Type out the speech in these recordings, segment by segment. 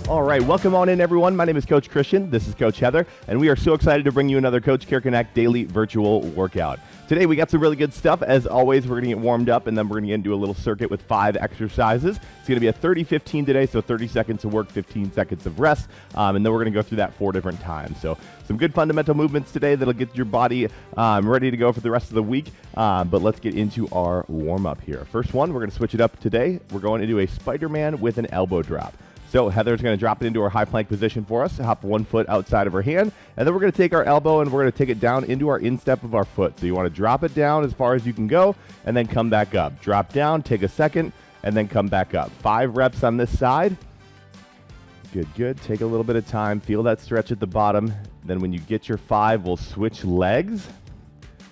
All right, welcome on in, everyone. My name is Coach Christian. This is Coach Heather, and we are so excited to bring you another Coach Care Connect daily virtual workout. Today, we got some really good stuff. As always, we're going to get warmed up, and then we're going to get into a little circuit with 5 exercises. It's going to be a 30-15 today, so 30 seconds of work, 15 seconds of rest, and then we're going to go through that 4 different times. So some good fundamental movements today that'll get your body ready to go for the rest of the week, but let's get into our warm-up here. First one, we're going to switch it up today. We're going to do a Spider-Man with an elbow drop. So Heather's going to drop it into our high plank position for us, hop 1 foot outside of her hand, and then we're going to take our elbow and we're going to take it down into our instep of our foot. So you want to drop it down as far as you can go, and then come back up. Drop down, take a second, and then come back up. 5 reps on this side. Good, good. Take a little bit of time. Feel that stretch at the bottom. Then when you get your 5, we'll switch legs.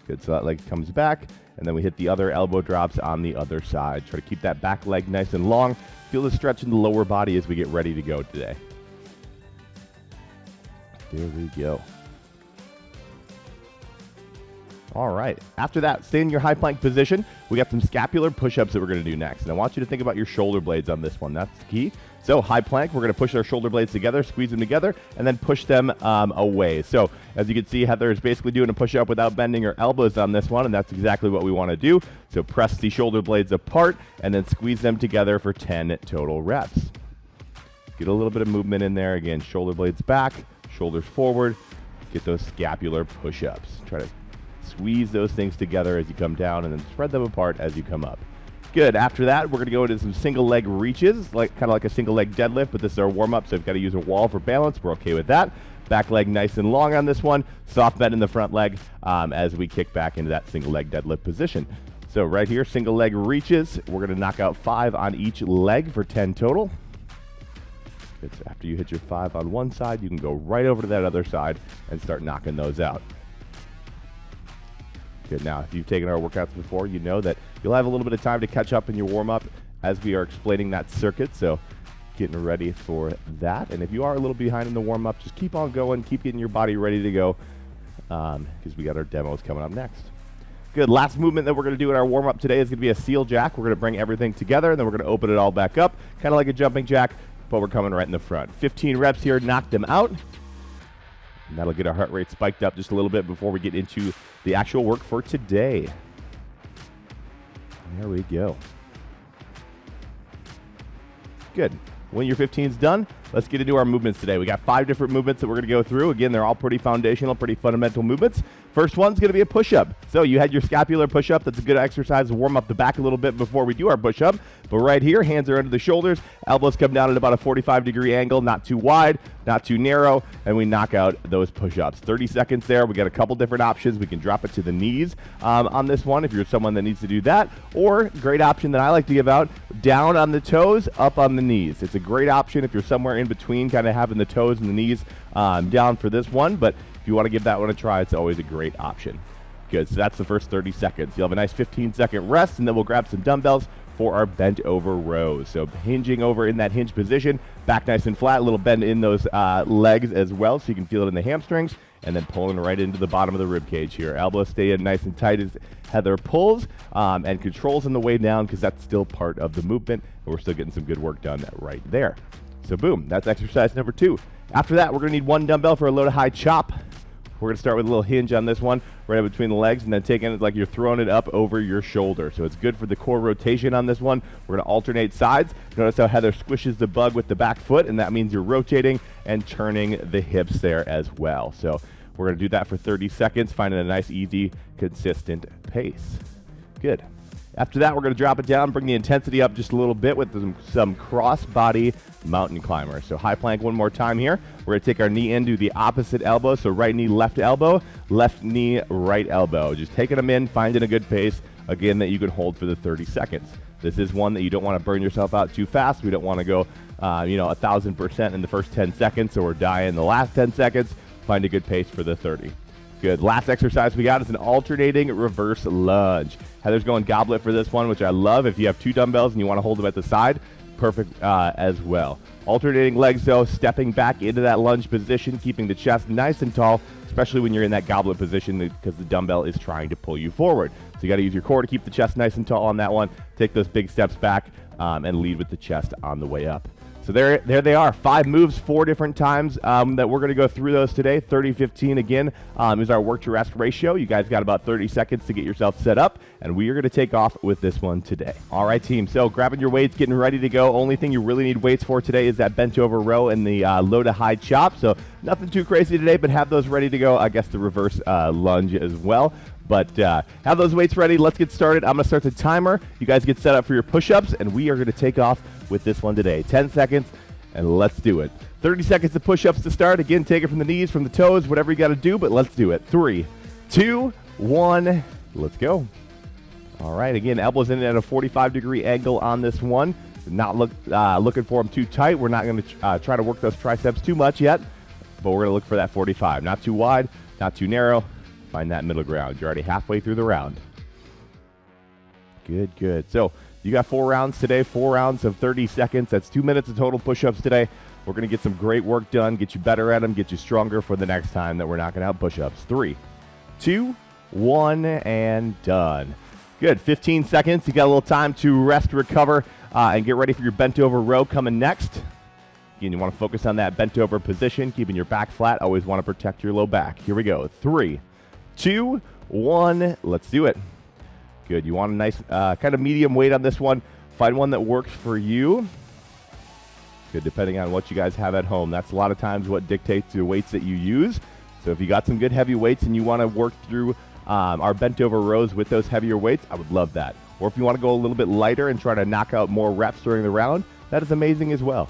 Good, so that leg comes back, and then we hit the other elbow drops on the other side. Try to keep that back leg nice and long. Feel the stretch in the lower body as we get ready to go today. There we go. All right. After that, stay in your high plank position. We got some scapular push-ups that we're going to do next. And I want you to think about your shoulder blades on this one. That's the key. So high plank, we're going to push our shoulder blades together, squeeze them together, and then push them away. So as you can see, Heather is basically doing a push-up without bending her elbows on this one, and that's exactly what we want to do. So press the shoulder blades apart, and then squeeze them together for 10 total reps. Get a little bit of movement in there. Again, shoulder blades back, shoulders forward. Get those scapular push-ups. Try to squeeze those things together as you come down, and then spread them apart as you come up. Good. After that, we're going to go into some single leg reaches, kind of like a single leg deadlift, but this is our warm-up, so we've got to use a wall for balance. We're okay with that. Back leg nice and long on this one. Soft bend in the front leg as we kick back into that single leg deadlift position. So right here, single leg reaches. We're going to knock out 5 on each leg for 10 total. Good. So after you hit your 5 on one side, you can go right over to that other side and start knocking those out. Good. Now, if you've taken our workouts before, you know that you'll have a little bit of time to catch up in your warm-up as we are explaining that circuit. So getting ready for that. And if you are a little behind in the warm-up, just keep on going. Keep getting your body ready to go because we got our demos coming up next. Good. Last movement that we're going to do in our warm-up today is going to be a seal jack. We're going to bring everything together, and then we're going to open it all back up, kind of like a jumping jack, but we're coming right in the front. 15 reps here. Knock them out. And that'll get our heart rate spiked up just a little bit before we get into the actual work for today. There we go. Good. When your 15's done, let's get into our movements today. We got 5 different movements that we're going to go through. Again, they're all pretty foundational, pretty fundamental movements. First one's going to be a push-up. So you had your scapular push-up. That's a good exercise to warm up the back a little bit before we do our push-up. But right here, hands are under the shoulders. Elbows come down at about a 45-degree angle, not too wide, not too narrow, and we knock out those push-ups. 30 seconds there. We got a couple different options. We can drop it to the knees on this one if you're someone that needs to do that. Or, great option that I like to give out, down on the toes, up on the knees. It's a great option if you're somewhere in between, kind of having the toes and the knees down for this one. But if you want to give that one a try, it's always a great option. Good, so that's the first 30 seconds. You'll have a nice 15-second rest, and then we'll grab some dumbbells for our bent over rows. So hinging over in that hinge position, back nice and flat, a little bend in those legs as well so you can feel it in the hamstrings, and then pulling right into the bottom of the rib cage here. Elbows stay in nice and tight as Heather pulls, and controls on the way down because that's still part of the movement, and we're still getting some good work done right there. So boom, that's exercise number 2. After that, we're going to need 1 dumbbell for a low to high chop. We're going to start with a little hinge on this one, right in between the legs, and then taking it like you're throwing it up over your shoulder. So it's good for the core rotation on this one. We're going to alternate sides. Notice how Heather squishes the bug with the back foot, and that means you're rotating and turning the hips there as well. So we're going to do that for 30 seconds, finding a nice, easy, consistent pace. Good. After that, we're going to drop it down, bring the intensity up just a little bit with some cross-body mountain climber. So high plank one more time here. We're going to take our knee into the opposite elbow. So right knee, left knee, right elbow. Just taking them in, finding a good pace, again, that you can hold for the 30 seconds. This is one that you don't want to burn yourself out too fast. We don't want to go 1,000% in the first 10 seconds, so we're dying in the last 10 seconds. Find a good pace for the 30. Good. Last exercise we got is an alternating reverse lunge. Heather's going goblet for this one, which I love. If you have 2 dumbbells and you want to hold them at the side, perfect as well. Alternating legs, though, stepping back into that lunge position, keeping the chest nice and tall, especially when you're in that goblet position because the dumbbell is trying to pull you forward. So you got to use your core to keep the chest nice and tall on that one. Take those big steps back and lead with the chest on the way up. So there they are. 5 moves, 4 different times that we're going to go through those today. 30-15 again is our work to rest ratio. You guys got about 30 seconds to get yourself set up, and we are going to take off with this one today. All right, team. So grabbing your weights, getting ready to go. Only thing you really need weights for today is that bent over row and the low to high chop. So nothing too crazy today, but have those ready to go. I guess the reverse lunge as well. But have those weights ready. Let's get started. I'm going to start the timer. You guys get set up for your push-ups, and we are going to take off with this one today. 10 seconds, and let's do it. 30 seconds of push-ups to start. Again, take it from the knees, from the toes, whatever you got to do, but let's do it. 3, 2, 1, let's go. All right, again, elbows in at a 45-degree angle on this one. Not looking for them too tight. We're not going to try to work those triceps too much yet, but we're going to look for that 45. Not too wide, not too narrow. Find that middle ground. You're already halfway through the round. Good, good. So you got 4 rounds today, 4 rounds of 30 seconds. That's 2 minutes of total push-ups today. We're going to get some great work done, get you better at them, get you stronger for the next time that we're knocking out push-ups. 3, 2, 1, and done. Good. 15 seconds. You got a little time to rest, recover, and get ready for your bent over row coming next. Again, you want to focus on that bent over position, keeping your back flat. Always want to protect your low back. Here we go. 3, 2, 1, let's do it. Good. You want a nice kind of medium weight on this one. Find one that works for you. Good, depending on what you guys have at home. That's a lot of times what dictates the weights that you use. So if you got some good heavy weights and you want to work through our bent over rows with those heavier weights, I would love that. Or if you want to go a little bit lighter and try to knock out more reps during the round, that is amazing as well.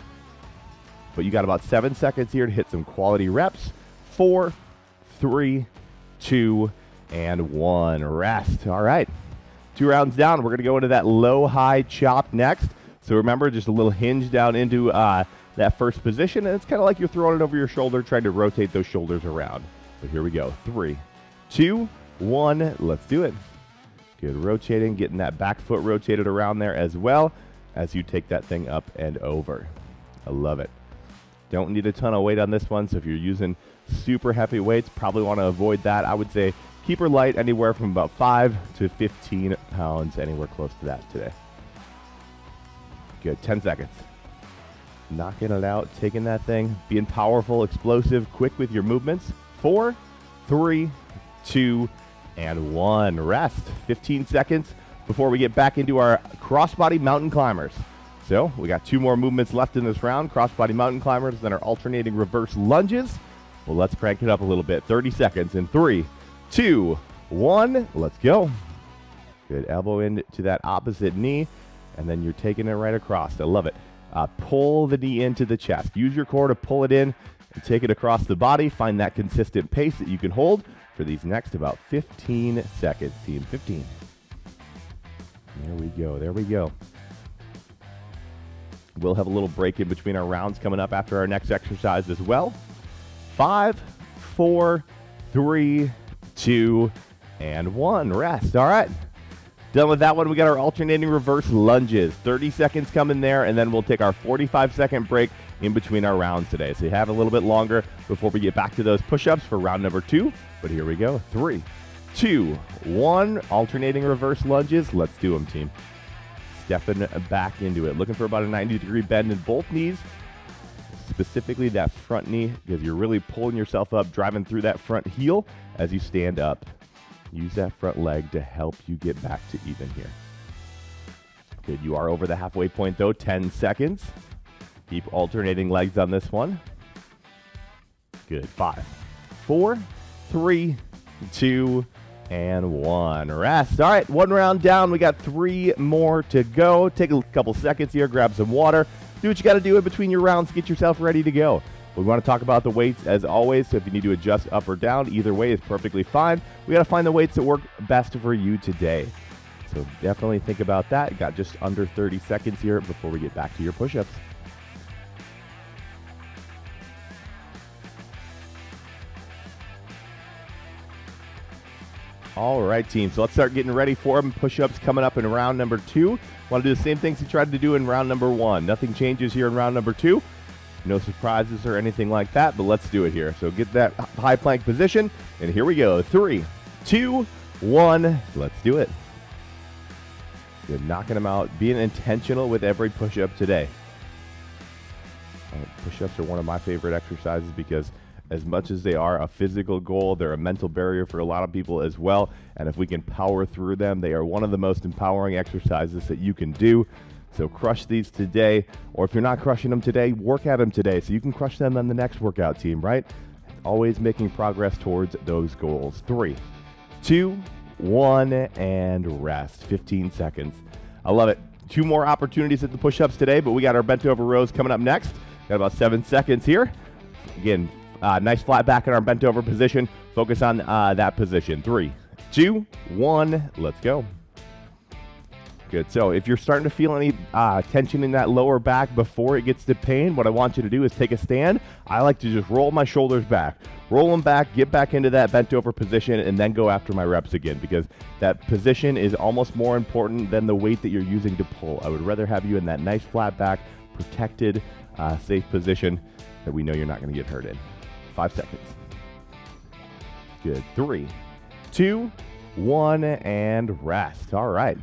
But you got about 7 seconds here to hit some quality reps. 4, 3, 2, and 1. Rest. All right. 2 rounds down. We're going to go into that low-high chop next. So remember, just a little hinge down into that first position, and it's kind of like you're throwing it over your shoulder, trying to rotate those shoulders around. So here we go. 3, 2, 1. Let's do it. Good. Rotating, getting that back foot rotated around there as well as you take that thing up and over. I love it. Don't need a ton of weight on this one, so if you're using super heavy weights, probably want to avoid that. I would say keep her light, anywhere from about 5 to 15 pounds, anywhere close to that today. Good. 10 seconds. Knocking it out, taking that thing, being powerful, explosive, quick with your movements. 4, 3, 2, and 1. Rest. 15 seconds before we get back into our crossbody mountain climbers. So we got 2 more movements left in this round, crossbody mountain climbers, then our alternating reverse lunges. Well, let's crank it up a little bit. 30 seconds in 3, 2, 1. Let's go. Good. Elbow into that opposite knee, and then you're taking it right across. I love it. Pull the knee into the chest. Use your core to pull it in and take it across the body. Find that consistent pace that you can hold for these next about 15 seconds, team. 15. There we go. There we go. We'll have a little break in between our rounds coming up after our next exercise as well. 5, 4, 3, 2, and 1. Rest. All right. Done with that one. We got our alternating reverse lunges. 30 seconds coming there, and then we'll take our 45-second break in between our rounds today. So you have a little bit longer before we get back to those push-ups for round number 2. But here we go. 3, 2, 1. Alternating reverse lunges. Let's do them, team. Stepping back into it. Looking for about a 90-degree bend in both knees. Specifically that front knee, because you're really pulling yourself up, driving through that front heel as you stand up. Use that front leg to help you get back to even here. Good. You are over the halfway point, though. 10 seconds. Keep alternating legs on this one. Good. 5, 4, 3, 2, and 1. Rest. All right, 1 round down. We got 3 more to go. Take a couple seconds here. Grab some water. Do what you got to do in between your rounds. Get yourself ready to go. We want to talk about the weights as always, so if you need to adjust up or down, either way is perfectly fine. We got to find the weights that work best for you today. So definitely think about that. Got just under 30 seconds here before we get back to your push-ups. All right, team. So let's start getting ready for them. Push-ups coming up in round number 2. Want to do the same things you tried to do in round number 1. Nothing changes here in round number 2. No surprises or anything like that, but let's do it here. So get that high plank position, and here we go. 3, 2, 1. Let's do it. Good. Knocking them out. Being intentional with every push-up today. Push-ups are one of my favorite exercises because as much as they are a physical goal, they're a mental barrier for a lot of people as well. And if we can power through them, they are one of the most empowering exercises that you can do. So crush these today, or if you're not crushing them today, work at them today so you can crush them on the next workout team, right? Always making progress towards those goals. 3, 2, 1, and rest. 15 seconds. I love it. 2 more opportunities at the push-ups today, but we got our bent over rows coming up next. Got about 7 seconds here. Again, nice flat back in our bent over position. Focus on that position. 3, 2, 1, let's go. Good. So if you're starting to feel any tension in that lower back before it gets to pain, what I want you to do is take a stand. I like to just roll my shoulders back. Roll them back, get back into that bent over position, and then go after my reps again, because that position is almost more important than the weight that you're using to pull. I would rather have you in that nice flat back, protected, safe position that we know you're not going to get hurt in. 5 seconds. Good. 3, 2, 1, and rest. All right.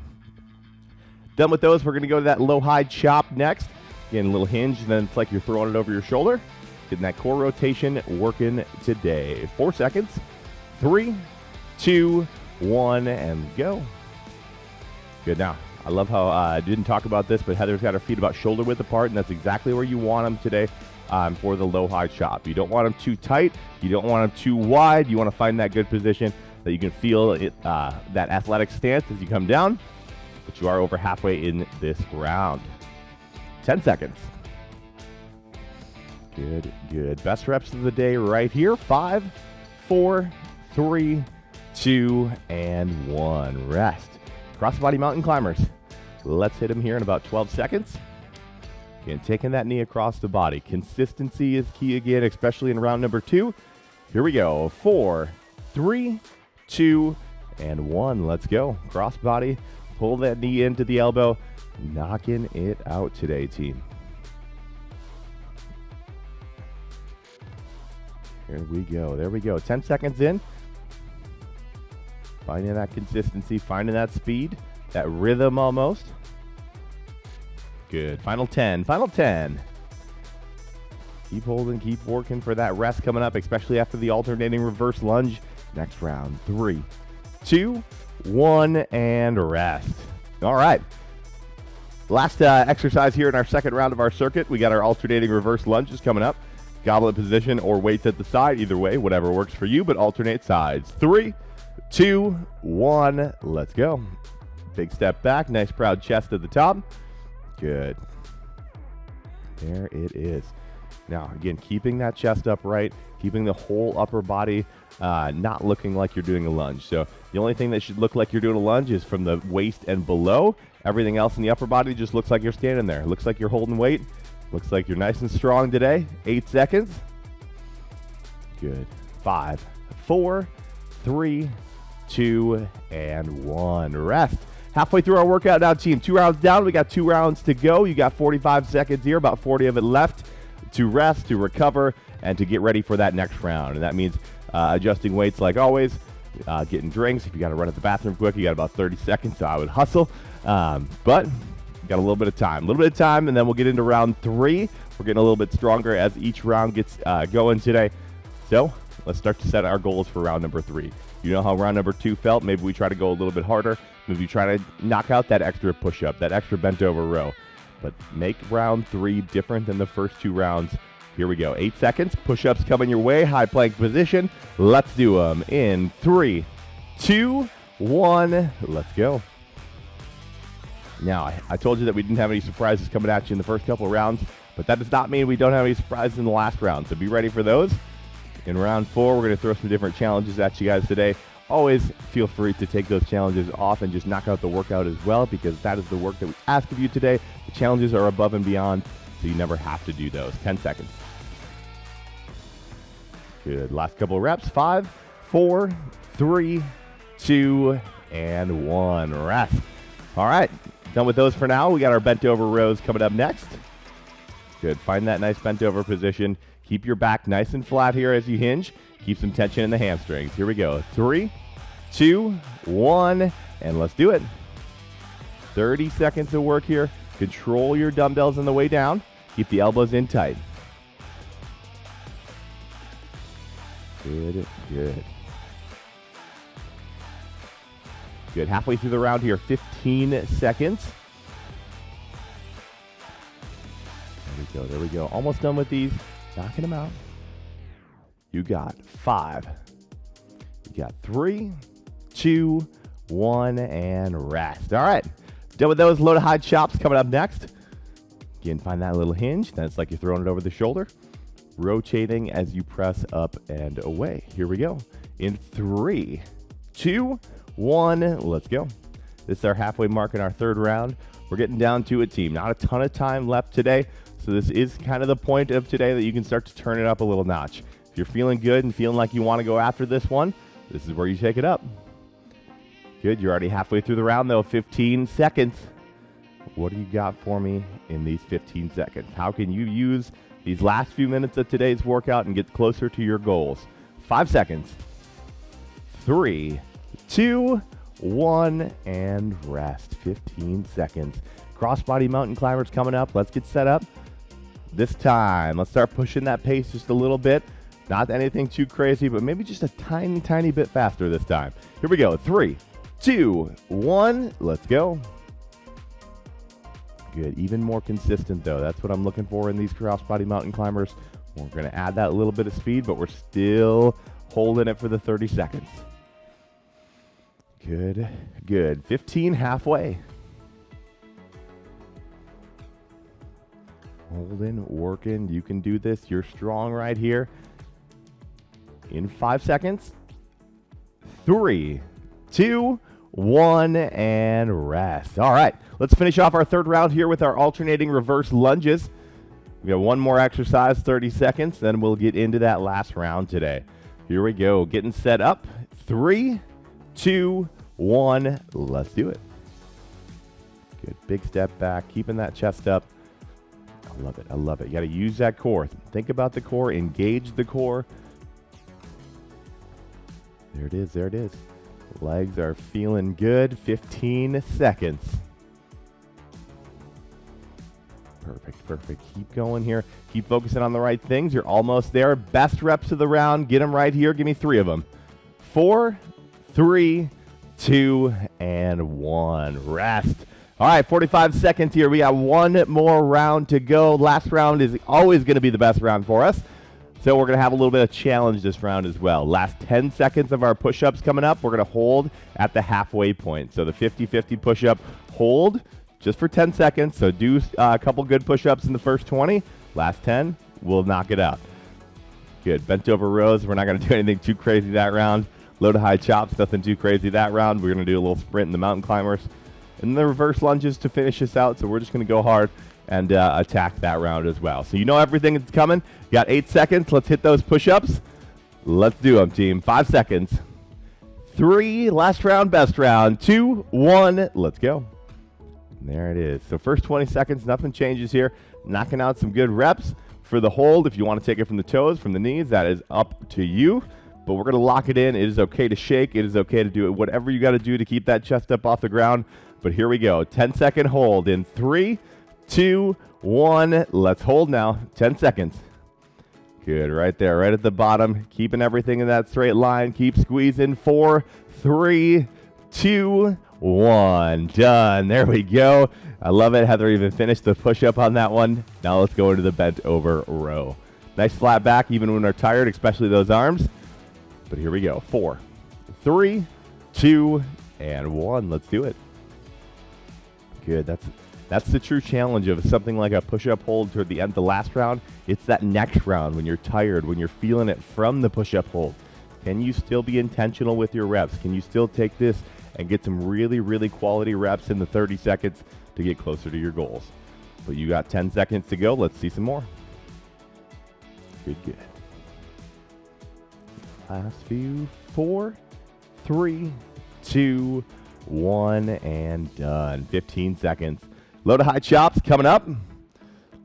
Done with those. We're going to go to that low-high chop next. Again, a little hinge, and then it's like you're throwing it over your shoulder. Getting that core rotation working today. 4 seconds. 3, 2, 1, and go. Good. Now, I love how I didn't talk about this, but Heather's got her feet about shoulder width apart, and that's exactly where you want them today for the low-high chop. You don't want them too tight. You don't want them too wide. You want to find that good position that you can feel it, that athletic stance as you come down. But you are over halfway in this round. 10 seconds. Good, good. Best reps of the day right here. 5, 4, 3, 2, and 1. Rest. Crossbody mountain climbers. Let's hit them here in about 12 seconds. Again, taking that knee across the body. Consistency is key again, especially in round number 2. Here we go. 4, 3, 2, and 1. Let's go. Crossbody. Pull that knee into the elbow. Knocking it out today, team. Here we go. There we go. 10 seconds in. Finding that consistency, finding that speed, that rhythm almost. Good. Final 10. Final 10. Keep holding, keep working for that rest coming up, especially after the alternating reverse lunge. Next round. 3, 2, 1, and rest. All right. Last exercise here in our second round of our circuit. We got our alternating reverse lunges coming up. Goblet position or weights at the side. Either way, whatever works for you, but alternate sides. 3, 2, 1, let's go. Big step back. Nice proud chest at the top. Good. There it is. Now, again, keeping that chest upright, keeping the whole upper body not looking like you're doing a lunge. So the only thing that should look like you're doing a lunge is from the waist and below. Everything else in the upper body just looks like you're standing there. Looks like you're holding weight. Looks like you're nice and strong today. 8 seconds. Good. 5, 4, 3, 2, and 1. Rest. Halfway through our workout now, team. 2 rounds down. We got 2 rounds to go. You got 45 seconds here, about 40 of it left to rest, to recover, and to get ready for that next round. And that means adjusting weights like always, getting drinks. If you got to run at the bathroom quick, you got about 30 seconds, so I would hustle. But got a little bit of time. And then we'll get into round 3. We're getting a little bit stronger as each round gets going today. So let's start to set our goals for round number 3. You know how round number 2 felt? Maybe we try to go a little bit harder. Maybe try to knock out that extra push-up, that extra bent over row. But make round 3 different than the first 2 rounds. Here we go. 8 seconds. Push-ups coming your way. High plank position. Let's do them in 3, 2, 1. Let's go. Now, I told you that we didn't have any surprises coming at you in the first couple of rounds, but that does not mean we don't have any surprises in the last round. So be ready for those. In round 4, we're going to throw some different challenges at you guys today. Always feel free to take those challenges off and just knock out the workout as well, because that is the work that we ask of you today. The challenges are above and beyond, so you never have to do those. 10 seconds. Good. Last couple of reps. 5, 4, 3, 2, and 1. Rest. All right. Done with those for now. We got our bent over rows coming up next. Good. Find that nice bent over position. Keep your back nice and flat here as you hinge. Keep some tension in the hamstrings. Here we go. 3, 2, 1, and let's do it. 30 seconds of work here. Control your dumbbells on the way down. Keep the elbows in tight. Good, good. Good. Halfway through the round here, 15 seconds. There we go, there we go. Almost done with these. Knocking them out. You got 5. You got 3, 2, 1, and rest. All right. Done with those. Low to high chops coming up next. Again, find that little hinge. Then it's like you're throwing it over the shoulder. Rotating as you press up and away. Here we go. In 3, 2, 1, let's go. This is our halfway mark in our third round. We're getting down to a team. Not a ton of time left today, so this is kind of the point of today that you can start to turn it up a little notch. If you're feeling good and feeling like you want to go after this one, this is where you take it up. Good, you're already halfway through the round though, 15 seconds. What do you got for me in these 15 seconds? How can you use these last few minutes of today's workout and get closer to your goals? 5 seconds. 3, 2, 1, and rest. 15 seconds. Crossbody mountain climbers coming up. Let's get set up. This time, let's start pushing that pace just a little bit. Not anything too crazy, but maybe just a tiny, tiny bit faster this time. Here we go. 3, 2, 1. Let's go. Good. Even more consistent, though. That's what I'm looking for in these crossbody mountain climbers. We're going to add that little bit of speed, but we're still holding it for the 30 seconds. Good, good. 15 halfway. Holding, working. You can do this. You're strong right here. In 5 seconds. 3, 2, 1, and rest. All right, let's finish off our third round here with our alternating reverse lunges. We got one more exercise, 30 seconds, then we'll get into that last round today. Here we go, getting set up. 3, 2, 1, let's do it. Good, big step back, keeping that chest up. I love it, I love it. You gotta use that core. Think about the core, engage the core. There it is, there it is. Legs are feeling good, 15 seconds. Perfect, perfect. Keep going here. Keep focusing on the right things. You're almost there. Best reps of the round. Get them right here. Give me 3 of them. 4, 3, 2, and 1. Rest. All right, 45 seconds here. We got one more round to go. Last round is always going to be the best round for us. So we're going to have a little bit of challenge this round as well. Last 10 seconds of our push-ups coming up. We're going to hold at the halfway point. So the 50-50 push-up, hold just for 10 seconds. So do a couple good push-ups in the first 20. Last 10, we'll knock it out. Good. Bent over rows. We're not going to do anything too crazy that round. Low to high chops, nothing too crazy that round. We're going to do a little sprint in the mountain climbers. And the reverse lunges to finish this out. So we're just going to go hard and attack that round as well. So you know everything that's coming. You got 8 seconds. Let's hit those push-ups. Let's do them, team. 5 seconds. 3, last round, best round. 2, 1, let's go. And there it is. So first 20 seconds, nothing changes here. Knocking out some good reps. For the hold, if you want to take it from the toes, from the knees, that is up to you. But we're going to lock it in. It is okay to shake. It is okay to do it. Whatever you got to do to keep that chest up off the ground. But here we go. 10-second hold in 3, 2, 1. Let's hold now. 10 seconds. Good. Right there. Right at the bottom. Keeping everything in that straight line. Keep squeezing. 4, 3, 2, 1. Done. There we go. I love it. Heather even finished the push-up on that one. Now let's go into the bent over row. Nice flat back even when we're tired, especially those arms. But here we go. 4, 3, 2, and 1. Let's do it. Good. That's the true challenge of something like a push-up hold toward the end of the last round. It's that next round when you're tired, when you're feeling it from the push-up hold. Can you still be intentional with your reps? Can you still take this and get some really, really quality reps in the 30 seconds to get closer to your goals? But you got 10 seconds to go. Let's see some more. Good, good. Last few. 4, 3, 2, 1, and done. 15 seconds. Low to high chops coming up.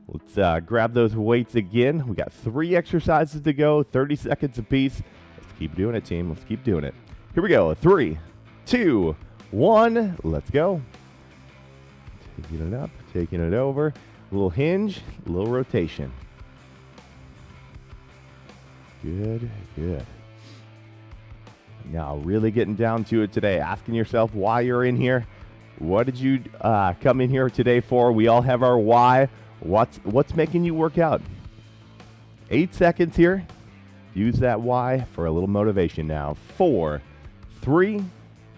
Let's grab those weights again. We got 3 exercises to go, 30 seconds apiece. Let's keep doing it, team. Let's keep doing it. Here we go. 3, 2, 1. Let's go. Taking it up, taking it over. A little hinge, a little rotation. Good, good. Now, really getting down to it today, asking yourself why you're in here. What did you come in here today for? We all have our why. What's making you work out? 8 seconds here. Use that why for a little motivation now. 4, 3,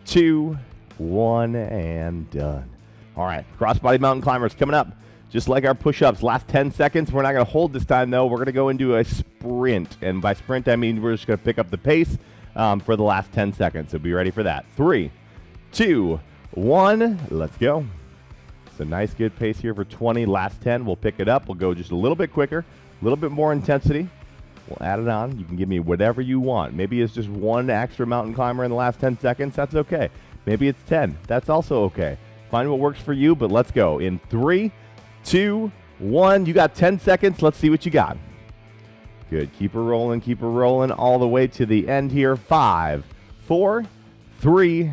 2, 1, and done. All right, crossbody mountain climbers coming up. Just like our push-ups, last 10 seconds. We're not going to hold this time, though. We're going to go into a sprint. And by sprint, I mean we're just going to pick up the pace for the last 10 seconds. So be ready for that. 3, 2, 1. Let's go. It's a nice, good pace here for 20. Last 10, we'll pick it up. We'll go just a little bit quicker, a little bit more intensity. We'll add it on. You can give me whatever you want. Maybe it's just one extra mountain climber in the last 10 seconds. That's okay. Maybe it's 10. That's also okay. Find what works for you, but let's go. In 3, 2, 1. You got 10 seconds. Let's see what you got. Good. Keep her rolling all the way to the end here. 5, 4, 3,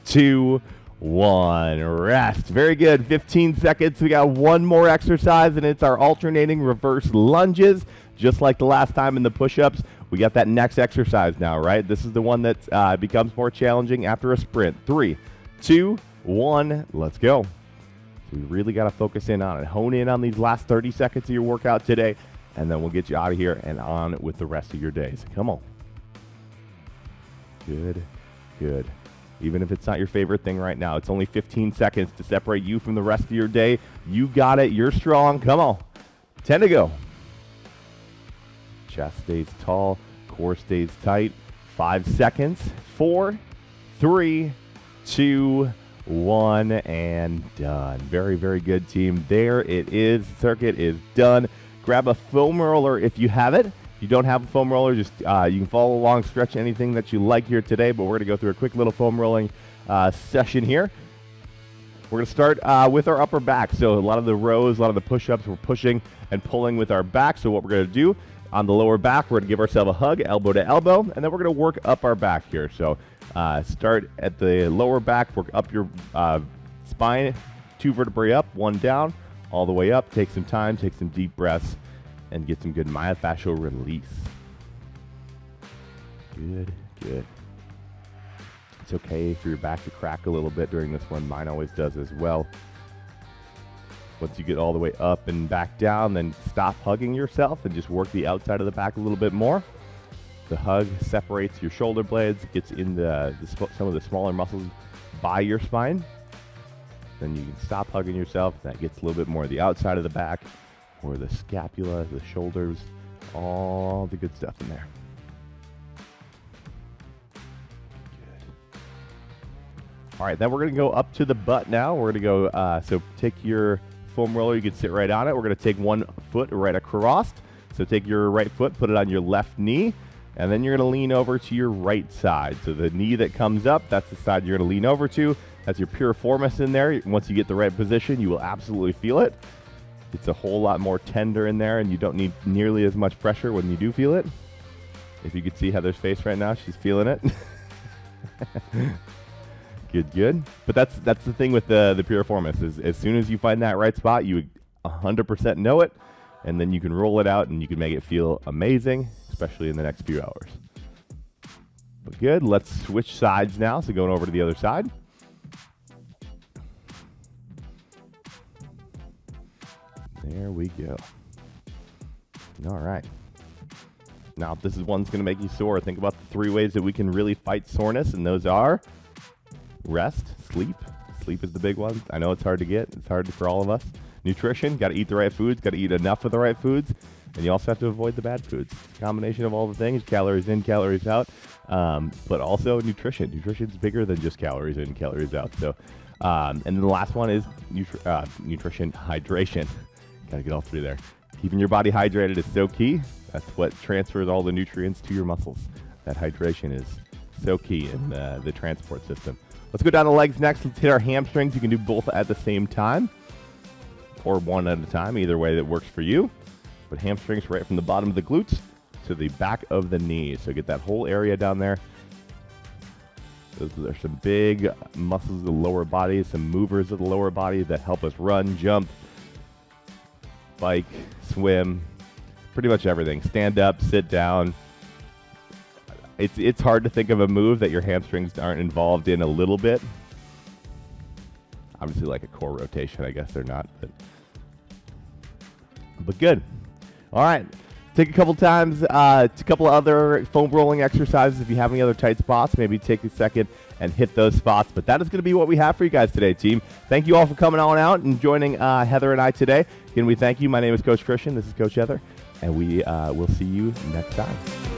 2, 1. Rest. Very good. 15 seconds. We got one more exercise, and it's our alternating reverse lunges. Just like the last time in the push-ups, we got that next exercise now, right? This is the one that becomes more challenging after a sprint. 3, 2, 1. Let's go. We really got to focus in on it. Hone in on these last 30 seconds of your workout today, and then we'll get you out of here and on with the rest of your days. Come on. Good, good. Even if it's not your favorite thing right now, it's only 15 seconds to separate you from the rest of your day. You got it. You're strong. Come on. 10 to go. Chest stays tall. Core stays tight. 5 seconds. 4, 3, 2, 1, and done. Very, very good, team. There it is. Circuit is done. Grab a foam roller if you have it. If you don't have a foam roller, just you can follow along, stretch anything that you like here today, but we're going to go through a quick little foam rolling session here. We're going to start with our upper back. So a lot of the rows, a lot of the push-ups, we're pushing and pulling with our back. So what we're going to do on the lower back, we're going to give ourselves a hug, elbow to elbow, and then we're going to work up our back here. So start at the lower back, work up your spine, 2 vertebrae up, 1 down, all the way up. Take some time, take some deep breaths, and get some good myofascial release. Good, good. It's okay for your back to crack a little bit during this one. Mine always does as well. Once you get all the way up and back down, then stop hugging yourself and just work the outside of the back a little bit more. The hug separates your shoulder blades, gets in some of the smaller muscles by your spine. Then you can stop hugging yourself. That gets a little bit more of the outside of the back, or the scapula, the shoulders, all the good stuff in there. Good. All right, then we're going to go up to the butt now. We're going to go, so take your foam roller, you can sit right on it. We're going to take one foot right across. So take your right foot, put it on your left knee, and then you're going to lean over to your right side. So the knee that comes up, that's the side you're going to lean over to. That's your piriformis in there. Once you get the right position, you will absolutely feel it. It's a whole lot more tender in there, and you don't need nearly as much pressure when you do feel it. If you could see Heather's face right now, she's feeling it. Good, good. But that's the thing with the piriformis is as soon as you find that right spot, you 100% know it, and then you can roll it out and you can make it feel amazing, especially in the next few hours. But good. Let's switch sides now. So going over to the other side. There we go. All right. Now, if this is one's going to make you sore, think about the 3 ways that we can really fight soreness, and those are rest, sleep. Sleep is the big one. I know it's hard to get. It's hard for all of us. Nutrition, got to eat the right foods, got to eat enough of the right foods, and you also have to avoid the bad foods. It's a combination of all the things, calories in, calories out, but also nutrition. Nutrition's bigger than just calories in, calories out. So, and then the last one is nutrition, hydration. Got to get all 3 there. Keeping your body hydrated is so key. That's what transfers all the nutrients to your muscles. That hydration is so key in the transport system. Let's go down the legs next. Let's hit our hamstrings. You can do both at the same time or one at a time, either way that works for you. But hamstrings right from the bottom of the glutes to the back of the knees. So get that whole area down there. Those are some big muscles of the lower body, some movers of the lower body that help us run, jump, bike, swim, pretty much everything. Stand up, sit down. It's hard to think of a move that your hamstrings aren't involved in a little bit. Obviously, like a core rotation, I guess they're not, but good. All right. Take a couple times, a couple other foam rolling exercises. If you have any other tight spots, maybe take a second and hit those spots. But that is going to be what we have for you guys today, team. Thank you all for coming on out and joining Heather and I today. Again, we thank you. My name is Coach Christian. This is Coach Heather. And we will see you next time.